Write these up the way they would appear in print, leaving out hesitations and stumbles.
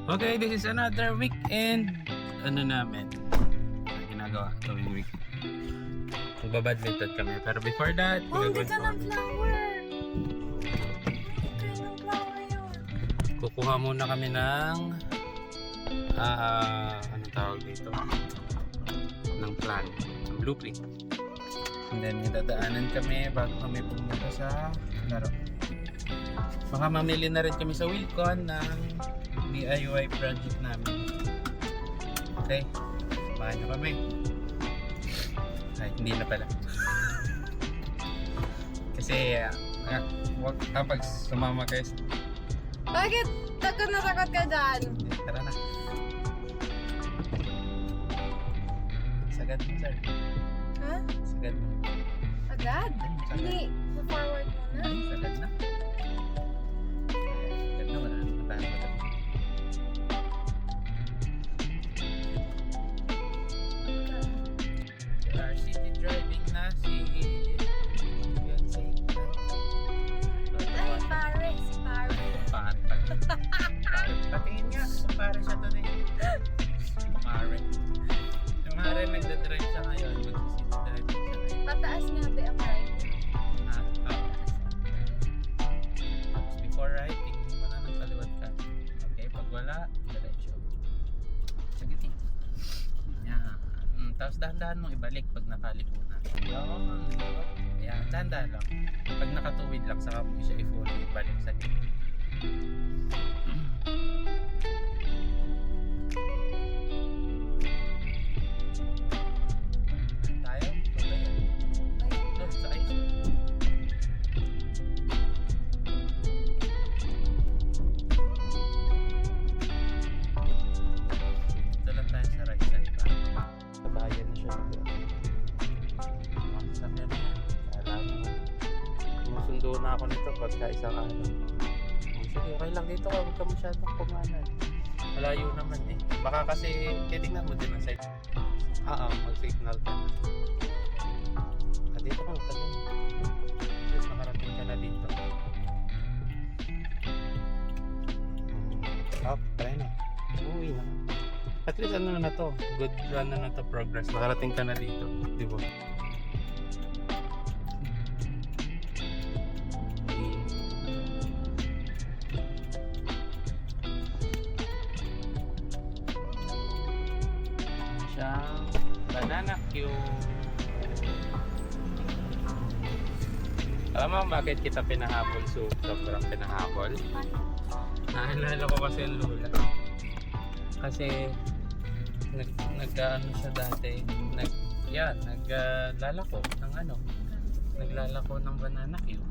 Okay, this is another weekend. Ano namin? Ginagawa tuwing week. Magbabadminton kami. Pero before that, Oh, ang ganda ng flower! Okay, ng flower yun. kukuha muna kami ng anong tawag dito? Ng plan, ng blueprint. And then, dadaanan kami bago kami pumunta sa laro. Baka mamili na rin kami sa Wilcon ng DIY project namin. Okay, samahan nyo kami. Ay, hindi na pala. Kasi, kapag sumama kayo, Bakit? Takot na takot ka dyan. tara na. Sagad mo, sir. Ha? Sagad mo. Agad? Hindi. Forward muna. Ay, sagad na. Sagad na, wala na. Matahan pa tayo. We are city driving na si Beyonce. Ay, pare. Si pare. Pare. Patingin nga. Pare siya to din. Pare. Si Mare nagdadrive siya ngayon. Mag-city driving siya ngayon. Pataas nga ba ang right? Ha? Oo. Tapos before right, tingin mo na ng kaliwat ka. Okay, pag wala, diretso. Sagiti. Yan. Tapos dahan-dahan mong ibalik pag nakalikunan. Yan. Yan, dahan-dahan lang. Pag nakatuwid lang, saka mo siya i-full ibalik sa gitna. Tayo? Doon sa ice. Ito lang tayo sa right side pa. Kabayan na siya. Masakya na yan. Alam mo. Sumusundo na ako nito pagka isang araw. Sige, okay lang dito ka. Huwag ka masyadong pumanan. Malayo naman eh. Baka kasi titignan mo din ang side. Mag-signal ka. Dito ka, tagal. Yes, nakarating ka na dito. Try na. Uwi na. At least ano na to, good ano na to, progress. Nakarating ka na dito, di ba? Siyang banana cue. Alam mo bakit kita pinahabol? Sobrang pinahabol. Naalala ko kasi ang lula. Kasi nagkaano siya dati. Naglalako ng ano. Naglalako ng banana cue.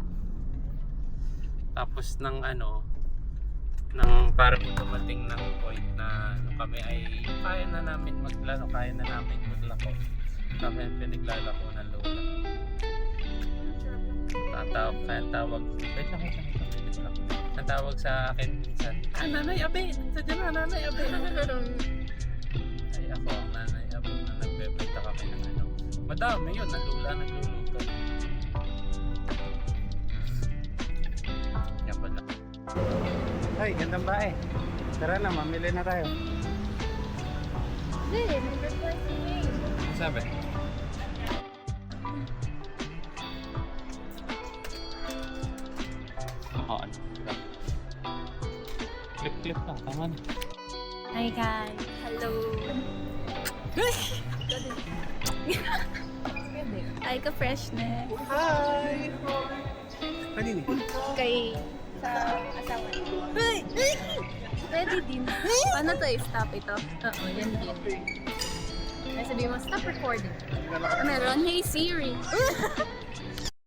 Tapos ng ano, nang parang dumating ng point na ano, kami ay kaya na namin maglaro, kaya na namin maglako. Kami ang pinaglalako ng lola. Tatawag sa akin minsan, Nanay Abe! Nandiyan na, Nanay Abe! Ay ako ang Nanay Abe na nagbebenta kami ng ano. Madami yun, nagluluto. Yan pala. Ay, gandang bae. Tara na, mamili na tayo. Hindi, mag-reply to me. Sabi? Oo, ano? Clip lang, tama na. Hi guys. Hello. Hi ka freshness. Hi! Kanini? Kay sa asawa niyo. Ready din. Paano to i-stop ito? Oo, yan din. Ay sabihin mo, stop recording. Meron, hey Siri.